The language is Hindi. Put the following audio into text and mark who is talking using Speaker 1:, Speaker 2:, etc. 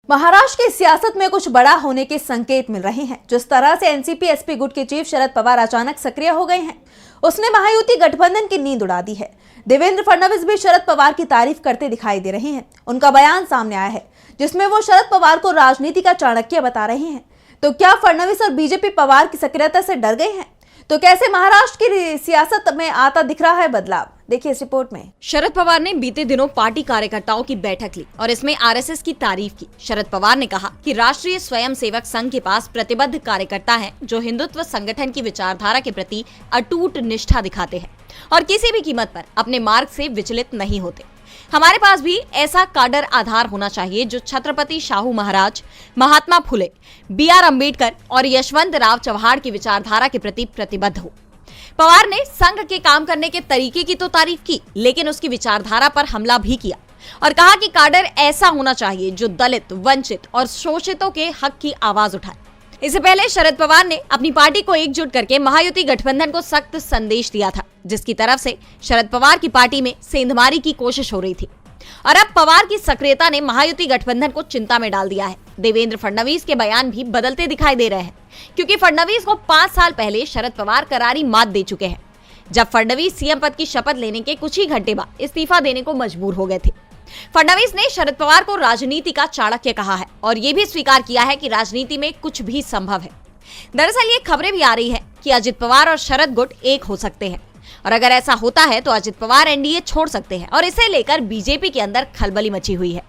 Speaker 1: महाराष्ट्र की सियासत में कुछ बड़ा होने के संकेत मिल रहे हैं। जिस तरह से एनसीपी एसपी गुट के चीफ शरद पवार अचानक सक्रिय हो गए हैं, उसने महायुति गठबंधन की नींद उड़ा दी है। देवेंद्र फडणवीस भी शरद पवार की तारीफ करते दिखाई दे रहे हैं। उनका बयान सामने आया है जिसमें वो शरद पवार को राजनीति का चाणक्य बता रहे हैं। तो क्या फडणवीस और बीजेपी पवार की सक्रियता से डर गए हैं? तो कैसे महाराष्ट्र की सियासत में आता दिख रहा है बदलाव? देखिए इस रिपोर्ट में।
Speaker 2: शरद पवार ने बीते दिनों पार्टी कार्यकर्ताओं की बैठक ली और इसमें आरएसएस की तारीफ की। शरद पवार ने कहा कि राष्ट्रीय स्वयंसेवक संघ के पास प्रतिबद्ध कार्यकर्ता हैं जो हिंदुत्व संगठन की विचारधारा के प्रति अटूट निष्ठा दिखाते हैं और किसी भी कीमत पर अपने मार्ग से विचलित नहीं होते। हमारे पास भी ऐसा काडर आधार होना चाहिए जो छत्रपति शाहू महाराज, महात्मा फुले, बी.आर. अम्बेडकर और यशवंत राव चव्हाण की विचारधारा के प्रति प्रतिबद्ध हो। पवार ने संघ के काम करने के तरीके की तो तारीफ की, लेकिन उसकी विचारधारा पर हमला भी किया और कहा कि काडर ऐसा होना चाहिए जो दलित, वंचित और शोषितों के हक की आवाज उठाए। इससे पहले शरद पवार ने अपनी पार्टी को एकजुट करके महायुति गठबंधन को सख्त संदेश दिया था, जिसकी तरफ से शरद पवार की पार्टी में सेंधमारी की कोशिश हो रही थी। और अब पवार की सक्रियता ने महायुति गठबंधन को चिंता में डाल दिया है। देवेंद्र फडणवीस के बयान भी बदलते दिखाई दे रहे हैं, क्योंकि फडणवीस को 5 साल पहले शरद पवार करारी मात दे चुके हैं, जब फडणवीस सीएम पद की शपथ लेने के कुछ ही घंटे बाद इस्तीफा देने को मजबूर हो गए थे। फडणवीस ने शरद पवार को राजनीति का चाणक्य कहा है और ये भी स्वीकार किया है कि राजनीति में कुछ भी संभव है। दरअसल ये खबरें भी आ रही है कि अजित पवार और शरद गुट एक हो सकते हैं और अगर ऐसा होता है तो अजित पवार एनडीए छोड़ सकते हैं और इसे लेकर बीजेपी के अंदर खलबली मची हुई है।